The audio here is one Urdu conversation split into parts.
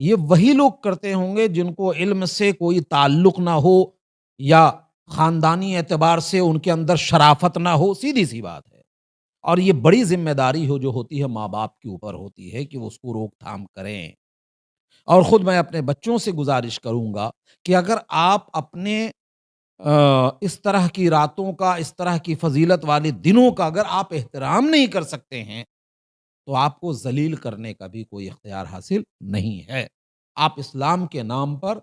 یہ وہی لوگ کرتے ہوں گے جن کو علم سے کوئی تعلق نہ ہو، یا خاندانی اعتبار سے ان کے اندر شرافت نہ ہو، سیدھی سی بات ہے۔ اور یہ بڑی ذمہ داری جو ہوتی ہے ماں باپ کے اوپر ہوتی ہے کہ وہ اس کو روک تھام کریں۔ اور خود میں اپنے بچوں سے گزارش کروں گا کہ اگر آپ اپنے اس طرح کی راتوں کا، اس طرح کی فضیلت والے دنوں کا اگر آپ احترام نہیں کر سکتے ہیں، تو آپ کو ذلیل کرنے کا بھی کوئی اختیار حاصل نہیں ہے۔ آپ اسلام کے نام پر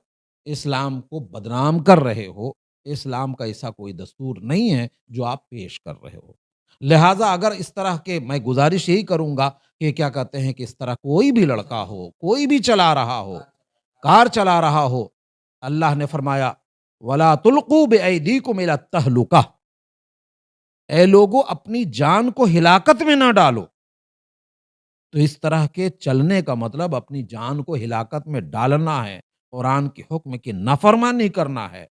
اسلام کو بدنام کر رہے ہو، اسلام کا ایسا کوئی دستور نہیں ہے جو آپ پیش کر رہے ہو۔ لہٰذا اگر اس طرح کے، میں گزارش یہی کروں گا کہ کیا کہتے ہیں کہ اس طرح کوئی بھی لڑکا ہو، کوئی بھی چلا رہا ہو، کار چلا رہا ہو، اللہ نے فرمایا وَلَا تُلْقُوا بِأَيْدِيكُمْ إِلَى التَّهْلُكَةِ، اے لوگو اپنی جان کو ہلاکت میں نہ ڈالو۔ تو اس طرح کے چلنے کا مطلب اپنی جان کو ہلاکت میں ڈالنا ہے، قرآن کے حکم کی نافرمانی کرنا ہے۔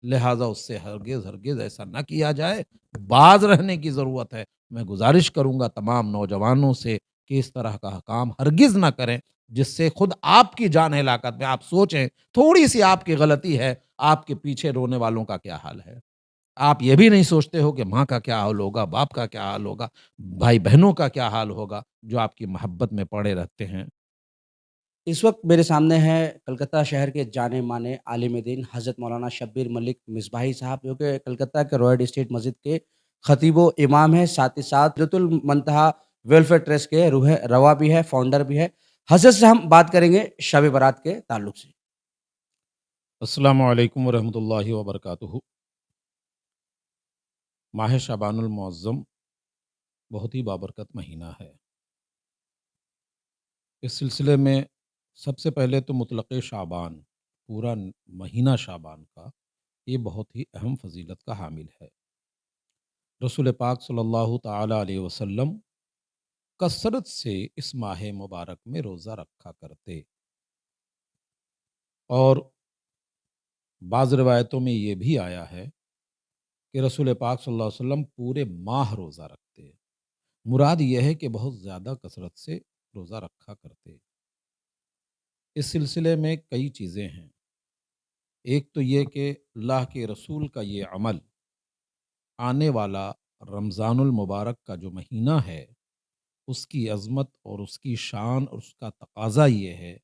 لہٰذا اس سے ہرگز ہرگز ایسا نہ کیا جائے، باز رہنے کی ضرورت ہے۔ میں گزارش کروں گا تمام نوجوانوں سے کہ اس طرح کا کام ہرگز نہ کریں، جس سے خود آپ کی جان ہلاکت میں، آپ سوچیں تھوڑی سی آپ کی غلطی ہے، آپ کے پیچھے رونے والوں کا کیا حال ہے۔ آپ یہ بھی نہیں سوچتے ہو کہ ماں کا کیا حال ہوگا، باپ کا کیا حال ہوگا، بھائی بہنوں کا کیا حال ہوگا، جو آپ کی محبت میں پڑے رہتے ہیں۔ اس وقت میرے سامنے ہیں کلکتہ شہر کے جانے مانے عالم دین حضرت مولانا شبیر ملک مصباحی صاحب، جو کہ کلکتہ کے رائل اسٹیٹ مسجد کے خطیب و امام ہیں، ساتھ ہی ساتھ سدرۃ المنتہا ویلفیئر ٹرسٹ کے روح روا بھی ہے، فاؤنڈر بھی ہے۔ حضرت سے ہم بات کریں گے شب برات کے تعلق سے۔ السلام علیکم ورحمۃ اللہ وبرکاتہ۔ ماہ شعبان المعظم بہت ہی بابرکت مہینہ ہے۔ اس سلسلے میں سب سے پہلے تو مطلق شعبان، پورا مہینہ شعبان کا، یہ بہت ہی اہم فضیلت کا حامل ہے۔ رسول پاک صلی اللہ تعالی علیہ وسلم کثرت سے اس ماہ مبارک میں روزہ رکھا کرتے، اور بعض روایتوں میں یہ بھی آیا ہے کہ رسول پاک صلی اللہ علیہ وسلم پورے ماہ روزہ رکھتے۔ مراد یہ ہے کہ بہت زیادہ کثرت سے روزہ رکھا کرتے۔ اس سلسلے میں کئی چیزیں ہیں۔ ایک تو یہ کہ اللہ کے رسول کا یہ عمل، آنے والا رمضان المبارک کا جو مہینہ ہے، اس کی عظمت اور اس کی شان اور اس کا تقاضا یہ ہے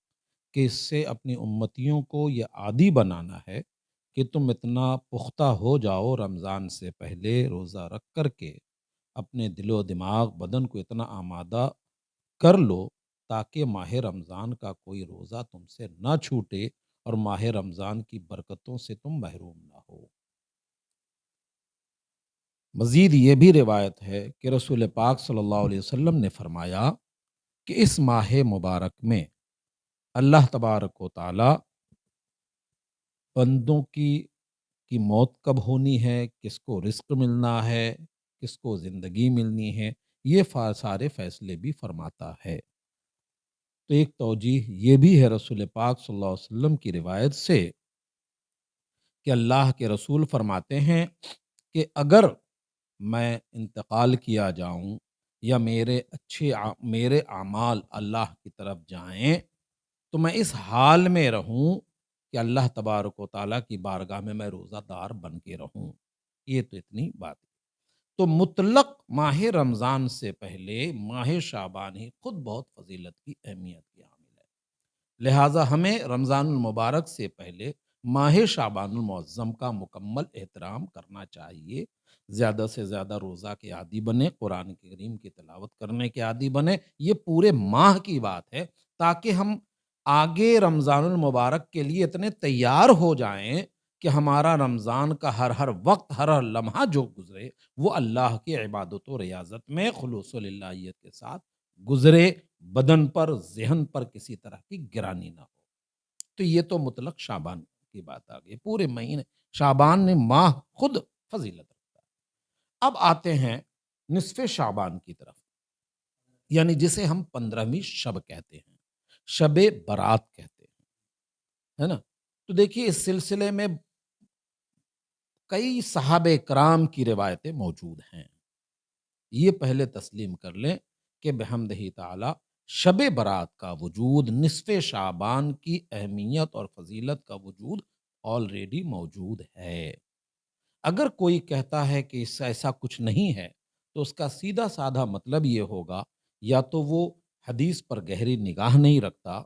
کہ اس سے اپنی امتیوں کو یہ عادی بنانا ہے کہ تم اتنا پختہ ہو جاؤ، رمضان سے پہلے روزہ رکھ کر کے اپنے دل و دماغ بدن کو اتنا آمادہ کر لو تاکہ ماہ رمضان کا کوئی روزہ تم سے نہ چھوٹے اور ماہ رمضان کی برکتوں سے تم محروم نہ ہو۔ مزید یہ بھی روایت ہے کہ رسول پاک صلی اللہ علیہ وسلم نے فرمایا کہ اس ماہ مبارک میں اللہ تبارک و تعالی بندوں کی موت کب ہونی ہے، کس کو رزق ملنا ہے، کس کو زندگی ملنی ہے، یہ سارے فیصلے بھی فرماتا ہے۔ تو ایک توجیہ یہ بھی ہے رسول پاک صلی اللہ علیہ وسلم کی روایت سے کہ اللہ کے رسول فرماتے ہیں کہ اگر میں انتقال کیا جاؤں یا میرے اعمال اللہ کی طرف جائیں، تو میں اس حال میں رہوں کہ اللہ تبارک و تعالیٰ کی بارگاہ میں روزہ دار بن کے رہوں۔ یہ تو اتنی بات ہے۔ تو مطلق ماہ رمضان سے پہلے ماہ شعبان ہی خود بہت فضیلت کی اہمیت کی حامل ہے۔ لہٰذا ہمیں رمضان المبارک سے پہلے ماہ شعبان المعظم کا مکمل احترام کرنا چاہیے۔ زیادہ سے زیادہ روزہ کے عادی بنے، قرآن کریم کی تلاوت کرنے کے عادی بنے۔ یہ پورے ماہ کی بات ہے تاکہ ہم آگے رمضان المبارک کے لیے اتنے تیار ہو جائیں کہ ہمارا رمضان کا ہر وقت، ہر لمحہ جو گزرے وہ اللہ کی عبادت و ریاضت میں خلوص و للہیت کے ساتھ گزرے، بدن پر ذہن پر کسی طرح کی گرانی نہ ہو۔ تو یہ تو مطلق شعبان کی بات آ گئی۔ پورے مہینے شعبان نے ماہ خود فضیلت رکھتا ہے۔ اب آتے ہیں نصف شعبان کی طرف، یعنی جسے ہم 15ویں شب کہتے ہیں، شب برات کہتے ہیں، ہے نا؟ تو دیکھیے اس سلسلے میں کئی صحابہ کرام کی روایتیں موجود ہیں۔ یہ پہلے تسلیم کر لیں کہ بحمدہ تعالی شب برات کا وجود، نصف شعبان کی اہمیت اور فضیلت کا وجود آلریڈی موجود ہے۔ اگر کوئی کہتا ہے کہ اس سے ایسا کچھ نہیں ہے تو اس کا سیدھا سادہ مطلب یہ ہوگا، یا تو وہ حدیث پر گہری نگاہ نہیں رکھتا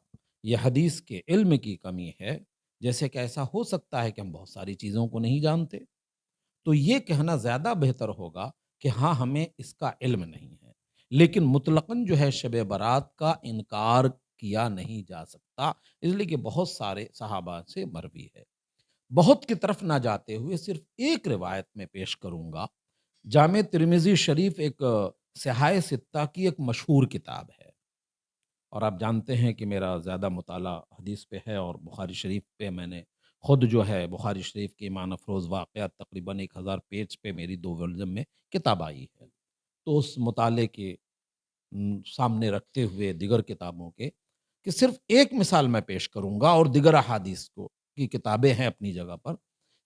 یا حدیث کے علم کی کمی ہے، جیسے کہ ایسا ہو سکتا ہے کہ ہم بہت ساری چیزوں کو نہیں جانتے، تو یہ کہنا زیادہ بہتر ہوگا کہ ہاں ہمیں اس کا علم نہیں ہے۔ لیکن مطلقاً جو ہے شب برات کا انکار کیا نہیں جا سکتا، اس لیے کہ بہت سارے صحابہ سے مروی ہے۔ بہت کی طرف نہ جاتے ہوئے صرف ایک روایت میں پیش کروں گا۔ جامع ترمذی شریف ایک صحائح ستہ کی ایک مشہور کتاب ہے، اور آپ جانتے ہیں کہ میرا زیادہ مطالعہ حدیث پہ ہے، اور بخاری شریف پہ میں نے خود جو ہے بخاری شریف کے ایمان افروز واقعات تقریباً 1000 پیج پہ میری 2 ورژن میں کتاب آئی ہے۔ تو اس مطالعے کے سامنے رکھتے ہوئے دیگر کتابوں کے، کہ صرف ایک مثال میں پیش کروں گا، اور دیگر احادیث کو کی کتابیں ہیں اپنی جگہ پر،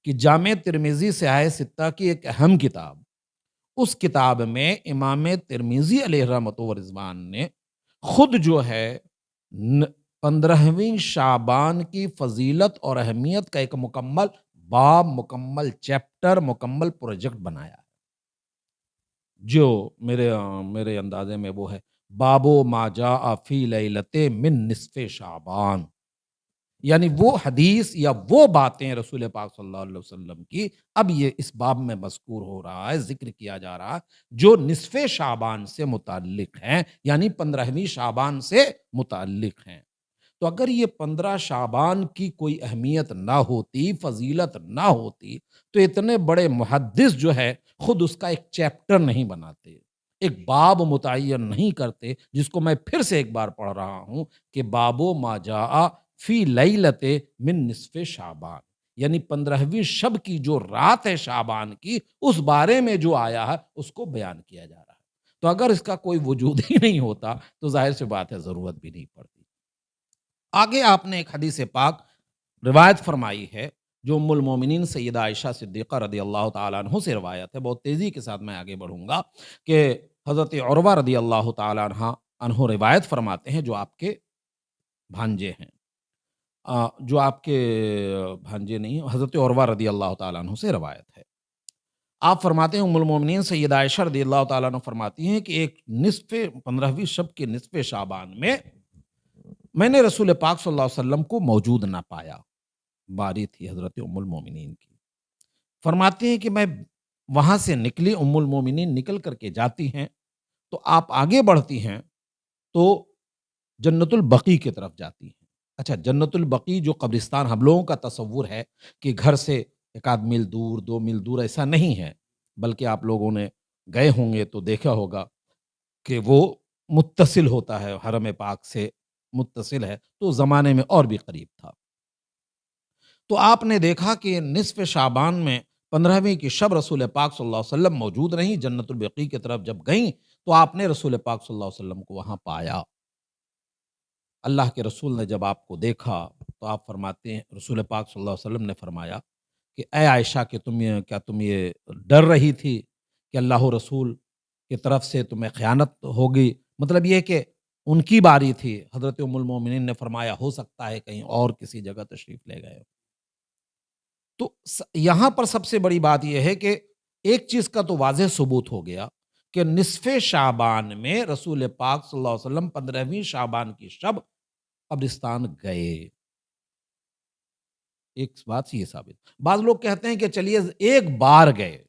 کہ جامع ترمذی صحائح ستہ کی ایک اہم کتاب، اس کتاب میں امام ترمذی علیہ رحمۃ و رضوان نے خود جو ہے 15ویں شعبان کی فضیلت اور اہمیت کا ایک مکمل باب، مکمل چیپٹر، مکمل پروجیکٹ بنایا ہے، جو میرے اندازے میں وہ ہے بابو ما جاء فی لیلۃ من نصف شعبان، یعنی وہ حدیث یا وہ باتیں رسول پاک صلی اللہ علیہ وسلم کی اب یہ اس باب میں مذکور ہو رہا ہے، ذکر کیا جا رہا ہے، جو نصف شعبان سے متعلق ہیں، یعنی 15ویں شعبان سے متعلق ہیں۔ تو اگر یہ 15 شعبان کی کوئی اہمیت نہ ہوتی، فضیلت نہ ہوتی، تو اتنے بڑے محدث جو ہے خود اس کا ایک چیپٹر نہیں بناتے، ایک باب متعین نہیں کرتے، جس کو میں پھر سے ایک بار پڑھ رہا ہوں کہ بابو ما جاء فی لیلۃ من نصف شعبان، یعنی 15ویں شب کی جو رات ہے شعبان کی، اس بارے میں جو آیا ہے اس کو بیان کیا جا رہا ہے۔ تو اگر اس کا کوئی وجود ہی نہیں ہوتا تو ظاہر سی بات ہے ضرورت بھی نہیں پڑتی۔ آگے آپ نے ایک حدیث پاک روایت فرمائی ہے، جو ام المومنین سیدہ عائشہ صدیقہ رضی اللہ تعالیٰ عنہ سے روایت ہے، بہت تیزی کے ساتھ میں آگے بڑھوں گا، کہ حضرت عروہ رضی اللہ تعالیٰ عنہ روایت فرماتے ہیں، جو آپ کے بھانجے ہیں، جو آپ کے بھانجے نہیں، حضرت عروہ رضی اللہ تعالیٰ عنہ سے روایت ہے۔ آپ فرماتے ہیں ام المومنین سیدہ عائشہ رضی اللہ تعالیٰ عنہ فرماتی ہیں کہ ایک نصف 15ویں شب کے نصف شعبان میں نے رسول پاک صلی اللہ علیہ وسلم کو موجود نہ پایا، باری تھی حضرت ام المومنین کی۔ فرماتی ہیں کہ میں وہاں سے نکلی، ام المومنین نکل کر کے جاتی ہیں، تو آپ آگے بڑھتی ہیں تو جنت البقیع کی طرف جاتی ہیں۔ اچھا، جنت البقیع جو قبرستان ہم لوگوں کا تصور ہے کہ گھر سے 1 آدھ میل دور، 2 میل دور، ایسا نہیں ہے، بلکہ آپ لوگوں نے گئے ہوں گے تو دیکھا ہوگا کہ وہ متصل ہوتا ہے، حرم پاک سے متصل ہے، تو اس زمانے میں اور بھی قریب تھا۔ تو آپ نے دیکھا کہ نصف شعبان میں 15ویں کی شب رسول پاک صلی اللہ علیہ وسلم موجود رہیں، جنت البقیع کی طرف جب گئیں تو آپ نے رسول پاک صلی اللہ علیہ وسلم کو وہاں پایا۔ اللہ کے رسول نے جب آپ کو دیکھا تو آپ فرماتے ہیں، رسول پاک صلی اللہ علیہ وسلم نے فرمایا کہ اے عائشہ، کہ کیا تم یہ ڈر رہی تھی کہ اللہ و رسول کی طرف سے تمہیں خیانت ہوگی؟ مطلب یہ کہ ان کی باری تھی۔ حضرت ام المومنین نے فرمایا ہو سکتا ہے کہیں اور کسی جگہ تشریف لے گئے ہو۔ تو یہاں پر سب سے بڑی بات یہ ہے کہ ایک چیز کا تو واضح ثبوت ہو گیا کہ نصف شعبان میں رسول پاک صلی اللہ علیہ وسلم 15ویں شعبان کی شب قبرستان گئے۔ ایک بات یہ ثابت، بعض لوگ کہتے ہیں کہ چلیے ایک بار گئے،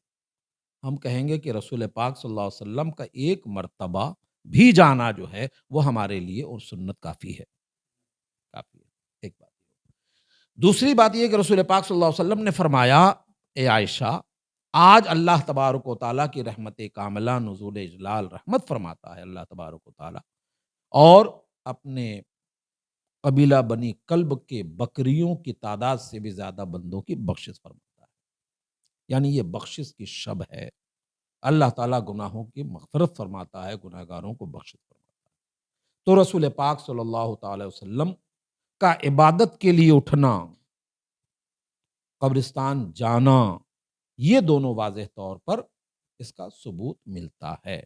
ہم کہیں گے کہ رسول پاک صلی اللہ علیہ وسلم کا ایک مرتبہ بھی جانا جو ہے وہ ہمارے لیے اور سنت کافی ہے، کافی ہے۔ ایک بات دوسری بات یہ کہ رسول پاک صلی اللہ علیہ وسلم نے فرمایا، اے عائشہ، آج اللہ تبارک و تعالیٰ کی رحمت کاملہ نزول اجلال رحمت فرماتا ہے اللہ تبارک و تعالیٰ، اور اپنے قبیلہ بنی کلب کے بکریوں کی تعداد سے بھی زیادہ بندوں کی بخشش فرماتا ہے، یعنی یہ بخشش کی شب ہے۔ اللہ تعالیٰ گناہوں کی مغفرت فرماتا ہے، گناہ گاروں کو بخشش فرماتا ہے۔ تو رسول پاک صلی اللہ تعالی وسلم کا عبادت کے لیے اٹھنا، قبرستان جانا، یہ دونوں واضح طور پر اس کا ثبوت ملتا ہے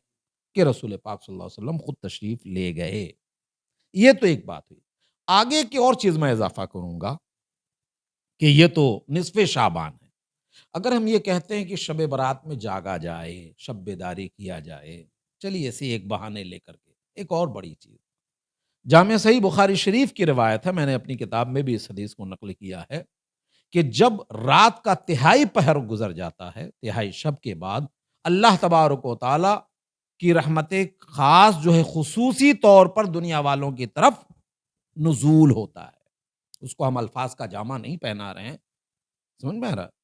کہ رسول پاک صلی اللہ علیہ وسلم خود تشریف لے گئے۔ یہ تو ایک بات ہوئی۔ آگے کی اور چیز میں اضافہ کروں گا کہ یہ تو نصف شعبان ہے۔ اگر ہم یہ کہتے ہیں کہ شب برات میں جاگا جائے، شب بیداری کیا جائے، چلیے اسی ایک بہانے لے کر کے ایک اور بڑی چیز، جامع صحیح بخاری شریف کی روایت ہے، میں نے اپنی کتاب میں بھی اس حدیث کو نقل کیا ہے کہ جب رات کا تہائی پہر گزر جاتا ہے، تہائی شب کے بعد، اللہ تبارک و تعالی کی رحمت خاص جو ہے خصوصی طور پر دنیا والوں کی طرف نزول ہوتا ہے۔ اس کو ہم الفاظ کا جامع نہیں پہنا رہے ہیں، سمجھ میں آ رہا ہے؟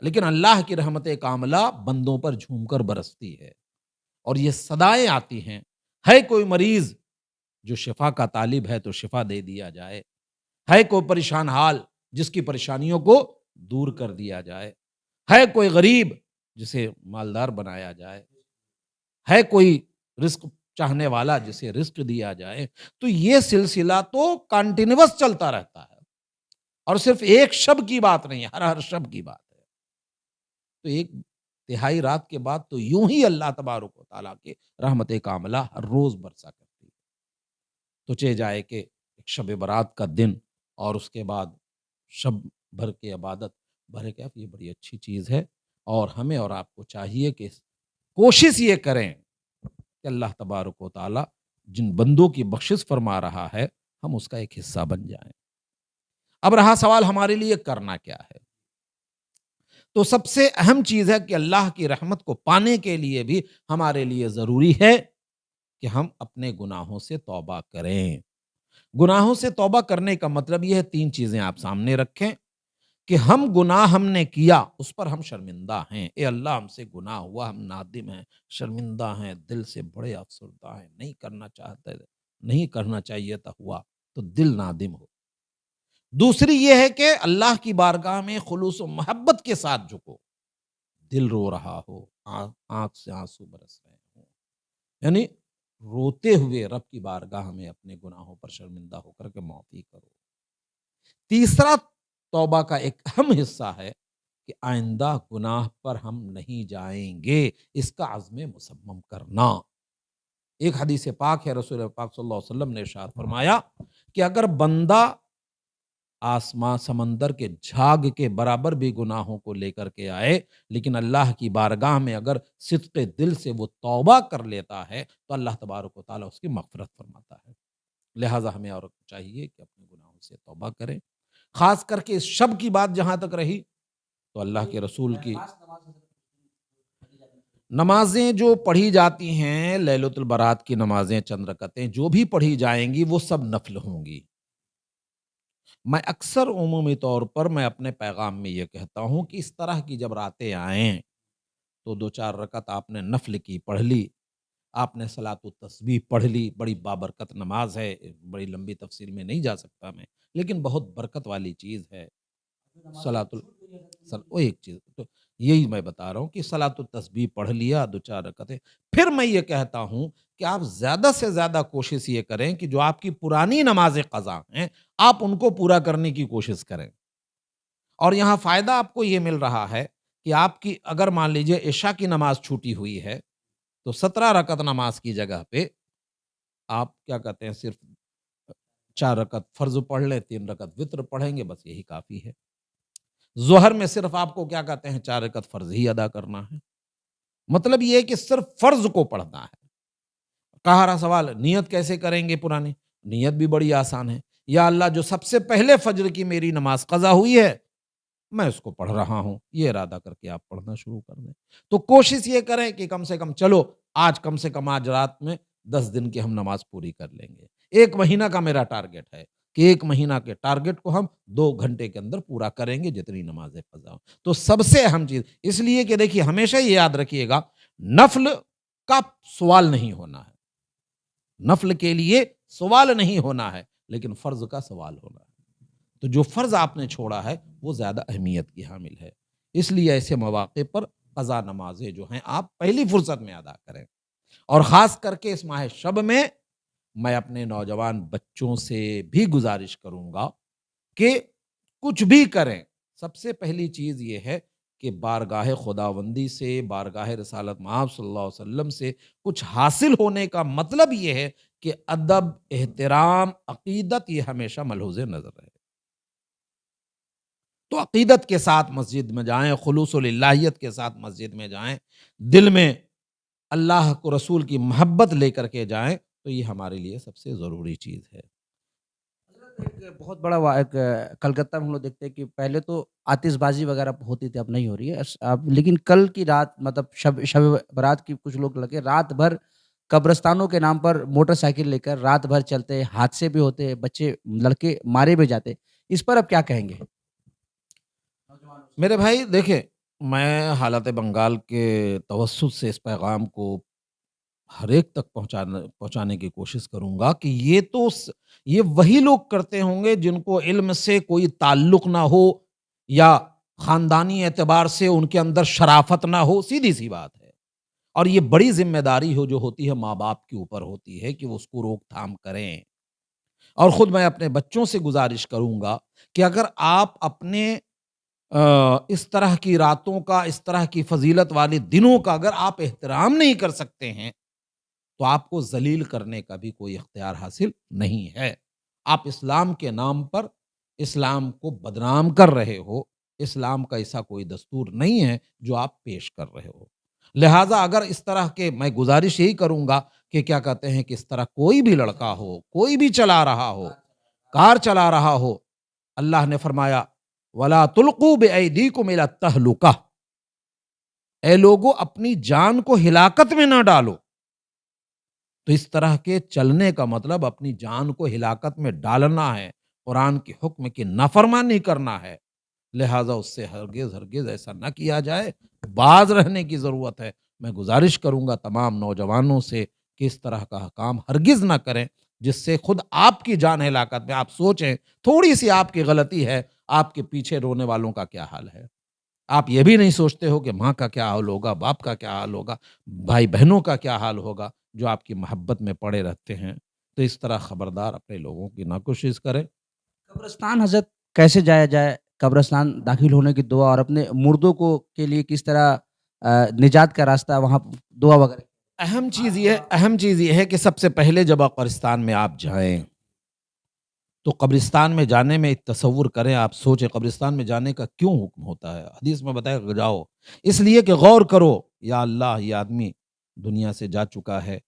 لیکن اللہ کی رحمت کاملہ بندوں پر جھوم کر برستی ہے اور یہ صدائیں آتی ہیں، ہے کوئی مریض جو شفا کا طالب ہے تو شفا دے دیا جائے، ہے کوئی پریشان حال جس کی پریشانیوں کو دور کر دیا جائے، ہے کوئی غریب جسے مالدار بنایا جائے، ہے کوئی رزق چاہنے والا جسے رزق دیا جائے۔ تو یہ سلسلہ تو کنٹینیوس چلتا رہتا ہے اور صرف ایک شب کی بات نہیں ہے، ہر شب کی بات ہے۔ تو ایک تہائی رات کے بعد تو یوں ہی اللہ تبارک و تعالیٰ کے رحمت کاملہ ہر روز برسا کرتی ہے۔ تو چہ جائے کہ ایک شب برات کا دن اور اس کے بعد شب بھر کی عبادت برکت، یہ بڑی اچھی چیز ہے اور ہمیں اور آپ کو چاہیے کہ کوشش یہ کریں کہ اللہ تبارک و تعالیٰ جن بندوں کی بخشش فرما رہا ہے ہم اس کا ایک حصہ بن جائیں۔ اب رہا سوال ہمارے لیے کرنا کیا ہے، تو سب سے اہم چیز ہے کہ اللہ کی رحمت کو پانے کے لیے بھی ہمارے لیے ضروری ہے کہ ہم اپنے گناہوں سے توبہ کریں۔ گناہوں سے توبہ کرنے کا مطلب یہ ہے، تین چیزیں آپ سامنے رکھیں کہ ہم نے کیا اس پر ہم شرمندہ ہیں، اے اللہ ہم سے گناہ ہوا، ہم نادم ہیں، شرمندہ ہیں، دل سے بڑے افسردہ ہیں، نہیں کرنا چاہتے، نہیں کرنا چاہیے تھا ہوا، تو دل نادم ہو۔ دوسری یہ ہے کہ اللہ کی بارگاہ میں خلوص و محبت کے ساتھ جھکو، دل رو رہا ہو، آنکھ سے آنسو برس رہے ہوں، یعنی روتے ہوئے رب کی بارگاہ میں اپنے گناہوں پر شرمندہ ہو کر کے معافی کرو۔ تیسرا توبہ کا ایک اہم حصہ ہے کہ آئندہ گناہ پر ہم نہیں جائیں گے، اس کا عزم مصمم کرنا۔ ایک حدیث پاک ہے، رسول پاک صلی اللہ علیہ وسلم نے ارشاد فرمایا کہ اگر بندہ آسمان سمندر کے جھاگ کے برابر بھی گناہوں کو لے کر کے آئے، لیکن اللہ کی بارگاہ میں اگر صدق دل سے وہ توبہ کر لیتا ہے تو اللہ تبارک و تعالیٰ اس کی مغفرت فرماتا ہے۔ لہٰذا ہمیں اور چاہیے کہ اپنے گناہوں سے توبہ کریں، خاص کر کے اس شب کی بات جہاں تک رہی تو اللہ کے رسول کی نمازیں جو پڑھی جاتی ہیں، لیلۃ البرات کی نمازیں چند رکعتیں جو بھی پڑھی جائیں گی وہ سب نفل ہوں گی۔ میں اکثر عمومی طور پر میں اپنے پیغام میں یہ کہتا ہوں کہ اس طرح کی جب راتیں آئیں تو دو چار رکعت آپ نے نفل کی پڑھ لی، آپ نے صلاۃ التسبیح پڑھ لی، بڑی بابرکت نماز ہے، بڑی لمبی تفسیر میں نہیں جا سکتا میں، لیکن بہت برکت والی چیز ہے صلاۃ وہ ایک چیز تو یہی میں بتا رہا ہوں کہ صلاۃ التسبیح پڑھ لیا دو چار رکعتیں۔ پھر میں یہ کہتا ہوں کہ آپ زیادہ سے زیادہ کوشش یہ کریں کہ جو آپ کی پرانی نماز قضا ہیں آپ ان کو پورا کرنے کی کوشش کریں، اور یہاں فائدہ آپ کو یہ مل رہا ہے کہ آپ کی اگر مان لیجئے عشاء کی نماز چھوٹی ہوئی ہے تو 17 رکعت نماز کی جگہ پہ آپ کیا کہتے ہیں صرف 4 رکعت فرض پڑھ لیں، 3 رکعت وتر پڑھیں گے، بس یہی کافی ہے۔ ظہر میں صرف آپ کو کیا کہتے ہیں 4 رکعت فرض ہی ادا کرنا ہے، مطلب یہ ہے کہ صرف فرض کو پڑھنا ہے۔ کہا رہا سوال نیت کیسے کریں گے پرانی؟ نیت بھی بڑی آسان ہے، یا اللہ جو سب سے پہلے فجر کی میری نماز قضا ہوئی ہے میں اس کو پڑھ رہا ہوں، یہ ارادہ کر کے آپ پڑھنا شروع کر دیں۔ تو کوشش یہ کریں کہ کم سے کم چلو آج کم سے کم آج رات میں 10 دن کی ہم نماز پوری کر لیں گے۔ 1 مہینہ کا میرا ٹارگٹ ہے کہ 1 مہینہ کے ٹارگٹ کو ہم 2 گھنٹے کے اندر پورا کریں گے جتنی نمازیں قضا ہوں۔ تو سب سے اہم چیز اس لیے کہ دیکھیے ہمیشہ یہ یاد رکھیے گا، نفل کا سوال نہیں ہونا ہے، نفل کے لیے سوال نہیں ہونا ہے، لیکن فرض کا سوال ہونا ہے۔ تو جو فرض آپ نے چھوڑا ہے وہ زیادہ اہمیت کی حامل ہے، اس لیے ایسے مواقع پر قضا نمازیں جو ہیں آپ پہلی فرصت میں ادا کریں، اور خاص کر کے اس ماہ شب میں میں اپنے نوجوان بچوں سے بھی گزارش کروں گا کہ کچھ بھی کریں، سب سے پہلی چیز یہ ہے کہ بارگاہ خداوندی سے، بارگاہ رسالت مآب صلی اللہ علیہ وسلم سے کچھ حاصل ہونے کا مطلب یہ ہے کہ ادب، احترام، عقیدت یہ ہمیشہ ملحوظ نظر رہے۔ تو عقیدت کے ساتھ مسجد میں جائیں، خلوص و للہیت کے ساتھ مسجد میں جائیں، دل میں اللہ کو رسول کی محبت لے کر کے جائیں، تو یہ ہمارے لیے سب سے ضروری چیز ہے۔ ایک بہت بڑا ایک کلکتہ میں ہم لوگ دیکھتے ہیں کہ پہلے تو آتش بازی وغیرہ ہوتی تھی، اب نہیں ہو رہی ہے اب، لیکن کل کی رات مطلب شب برات کی کچھ لوگ لگے رات بھر قبرستانوں کے نام پر موٹر سائیکل لے کر رات بھر چلتے، حادثے بھی ہوتے، بچے لڑکے مارے بھی جاتے، اس پر اب کیا کہیں گے؟ میرے بھائی دیکھیں، میں حالت بنگال کے توسط سے اس پیغام کو ہر ایک تک پہنچانے کی کوشش کروں گا کہ یہ وہی لوگ کرتے ہوں گے جن کو علم سے کوئی تعلق نہ ہو، یا خاندانی اعتبار سے ان کے اندر شرافت نہ ہو، سیدھی سی بات ہے۔ اور یہ بڑی ذمہ داری جو ہوتی ہے ماں باپ کے اوپر ہوتی ہے کہ وہ اس کو روک تھام کریں۔ اور خود میں اپنے بچوں سے گزارش کروں گا کہ اگر آپ اپنے اس طرح کی راتوں کا، اس طرح کی فضیلت والے دنوں کا اگر آپ احترام نہیں کر سکتے ہیں، تو آپ کو ذلیل کرنے کا بھی کوئی اختیار حاصل نہیں ہے۔ آپ اسلام کے نام پر اسلام کو بدنام کر رہے ہو، اسلام کا ایسا کوئی دستور نہیں ہے جو آپ پیش کر رہے ہو۔ لہٰذا اگر اس طرح کے، میں گزارش یہی کروں گا کہ کیا کہتے ہیں کہ اس طرح کوئی بھی لڑکا ہو، کوئی بھی چلا رہا ہو، کار چلا رہا ہو، اللہ نے فرمایا وَلَا تُلْقُوا بِأَيْدِيكُمْ إِلَى التَّهْلُكَةِ، اے لوگو اپنی جان کو ہلاکت میں نہ ڈالو۔ تو اس طرح کے چلنے کا مطلب اپنی جان کو ہلاکت میں ڈالنا ہے، قرآن کے حکم کی نافرمانی کرنا ہے۔ لہٰذا اس سے ہرگز ہرگز ایسا نہ کیا جائے، باز رہنے کی ضرورت ہے۔ میں گزارش کروں گا تمام نوجوانوں سے کہ اس طرح کا کام ہرگز نہ کریں، جس سے خود آپ کی جان ہلاکت میں۔ آپ سوچیں، تھوڑی سی آپ کی غلطی ہے، آپ کے پیچھے رونے والوں کا کیا حال ہے؟ آپ یہ بھی نہیں سوچتے ہو کہ ماں کا کیا حال ہوگا، باپ کا کیا حال ہوگا، بھائی بہنوں کا کیا حال ہوگا، جو آپ کی محبت میں پڑے رہتے ہیں۔ تو اس طرح خبردار اپنے لوگوں کی نہ کوشش کریں۔ قبرستان حضرت کیسے جایا جائے؟ قبرستان داخل ہونے کی دعا اور اپنے مردوں کو کے لیے کس طرح نجات کا راستہ وہاں دعا وغیرہ؟ اہم چیز یہ ہے کہ سب سے پہلے جب آپ قبرستان میں آپ جائیں، تو قبرستان میں جانے میں ایک تصور کریں، آپ سوچیں قبرستان میں جانے کا کیوں حکم ہوتا ہے؟ حدیث میں بتایا کہ جاؤ، اس لیے کہ غور کرو، یا اللہ یہ آدمی دنیا سے جا چکا ہے،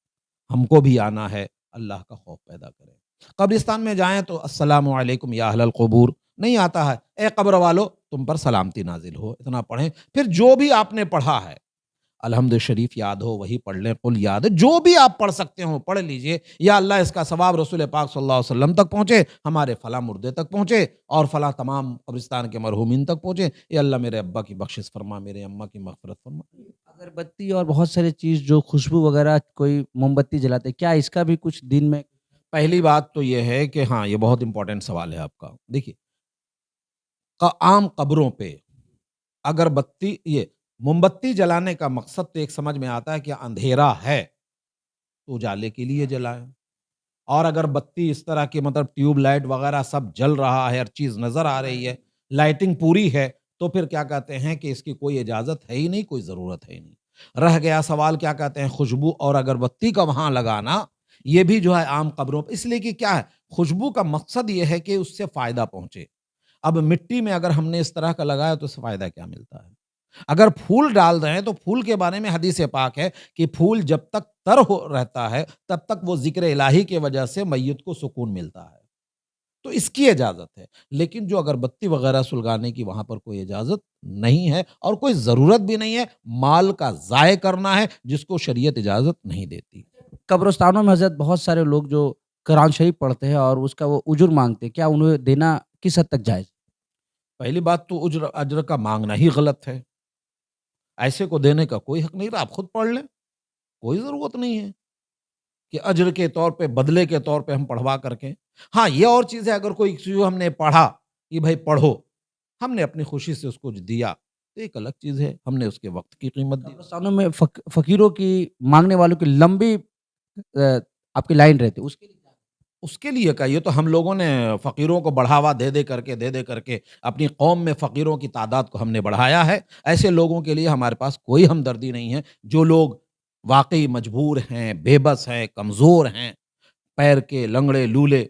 ہم کو بھی آنا ہے، اللہ کا خوف پیدا کریں۔ قبرستان میں جائیں تو السلام علیکم یا اہل القبور نہیں آتا ہے، اے قبر والو تم پر سلامتی نازل ہو، اتنا پڑھیں۔ پھر جو بھی آپ نے پڑھا ہے، الحمد شریف یاد ہو وہی پڑھ لیں، قل یاد ہے، جو بھی آپ پڑھ سکتے ہو پڑھ لیجئے۔ یا اللہ اس کا ثواب رسول پاک صلی اللہ علیہ وسلم تک پہنچے، ہمارے فلاں مردے تک پہنچے، اور فلاں تمام قبرستان کے مرحومین تک پہنچے۔ یا اللہ میرے ابا کی بخشش فرما، میرے اماں کی مغفرت فرما۔ اگربتی اور بہت ساری چیز جو خوشبو وغیرہ، کوئی موم بتی جلاتے، کیا اس کا بھی کچھ دین میں؟ پہلی بات تو یہ ہے کہ ہاں، یہ بہت امپورٹنٹ سوال ہے آپ کا۔ دیکھیے، عام قبروں پہ اگر بتی، یہ موم بتی جلانے کا مقصد تو ایک سمجھ میں آتا ہے کہ اندھیرا ہے تو اجالے کے لیے جلائیں، اور اگر بتی اس طرح کی مطلب ٹیوب لائٹ وغیرہ سب جل رہا ہے، ہر چیز نظر آ رہی ہے، لائٹنگ پوری ہے، تو پھر کیا کہتے ہیں کہ اس کی کوئی اجازت ہے ہی نہیں، کوئی ضرورت ہے ہی نہیں۔ رہ گیا سوال کیا کہتے ہیں خوشبو اور اگربتی کا وہاں لگانا، یہ بھی جو ہے عام قبروں پہ، اس لیے کہ کیا ہے، خوشبو کا مقصد یہ ہے کہ اس سے فائدہ پہنچے۔ اب مٹی میں اگر ہم نے اس طرح کا لگایا تو اس سے فائدہ کیا ملتا ہے؟ اگر پھول ڈال رہے ہیں تو پھول کے بارے میں حدیث پاک ہے کہ پھول جب تک تر ہو رہتا ہے تب تک وہ ذکر الہی کی وجہ سے میت کو سکون ملتا ہے، تو اس کی اجازت ہے۔ لیکن جو اگربتی وغیرہ سلگانے کی وہاں پر کوئی اجازت نہیں ہے، اور کوئی ضرورت بھی نہیں ہے، مال کا ضائع کرنا ہے جس کو شریعت اجازت نہیں دیتی۔ قبرستانوں میں حضرت بہت سارے لوگ جو قرآن شریف پڑھتے ہیں اور اس کا وہ اجر مانگتے ہیں، کیا انہیں دینا کس حد تک جائز؟ پہلی بات تو اجر کا مانگنا ہی غلط ہے، ایسے کو دینے کا کوئی حق نہیں رہا، آپ خود پڑھ لیں، کوئی ضرورت نہیں ہے کہ اجر کے طور پہ، بدلے کے طور پہ ہم پڑھوا کر کے۔ ہاں، یہ اور چیز ہے، اگر کوئی چیز ہم نے پڑھا کہ بھائی پڑھو، ہم نے اپنی خوشی سے اس کو دیا، تو ایک الگ چیز ہے، ہم نے اس کے وقت کی قیمت دی۔ قبرستانوں میں فقیروں کی، مانگنے والوں کی لمبی آپ کی لائن رہتی ہے، اس کے لیے کیا؟ اس کے لیے کا یہ تو ہم لوگوں نے فقیروں کو بڑھاوا دے دے کر کے اپنی قوم میں فقیروں کی تعداد کو ہم نے بڑھایا ہے۔ ایسے لوگوں کے لیے ہمارے پاس کوئی ہمدردی نہیں ہے، جو لوگ واقعی مجبور ہیں، بے بس ہیں، کمزور ہیں، پیر کے لنگڑے لولے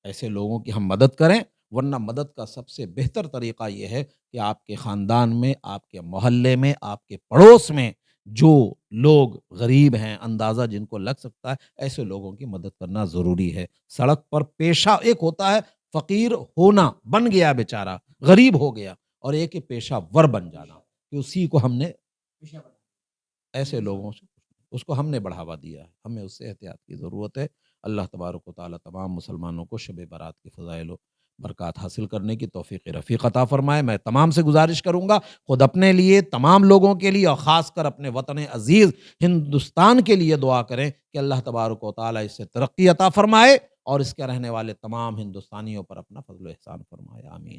ایسے لوگوں کی ہم مدد کریں، ورنہ مدد کا سب سے بہتر طریقہ یہ ہے کہ آپ کے خاندان میں، آپ کے محلے میں، آپ کے پڑوس میں جو لوگ غریب ہیں، اندازہ جن کو لگ سکتا ہے، ایسے لوگوں کی مدد کرنا ضروری ہے۔ سڑک پر پیشہ ایک ہوتا ہے فقیر ہونا، بن گیا بیچارہ، غریب ہو گیا، اور ایک ہے پیشہ ور بن جانا، کہ اسی کو ہم نے ایسے لوگوں سے اس کو ہم نے بڑھاوا دیا ہے، ہمیں اس سے احتیاط کی ضرورت ہے۔ اللہ تبارک و تعالیٰ تمام مسلمانوں کو شب برات کی فضائل و برکات حاصل کرنے کی توفیق رفیق عطا فرمائے۔ میں تمام سے گزارش کروں گا، خود اپنے لیے، تمام لوگوں کے لیے، اور خاص کر اپنے وطن عزیز ہندوستان کے لیے دعا کریں کہ اللہ تبارک و تعالیٰ اس سے ترقی عطا فرمائے اور اس کے رہنے والے تمام ہندوستانیوں پر اپنا فضل و احسان فرمائے۔ آمین۔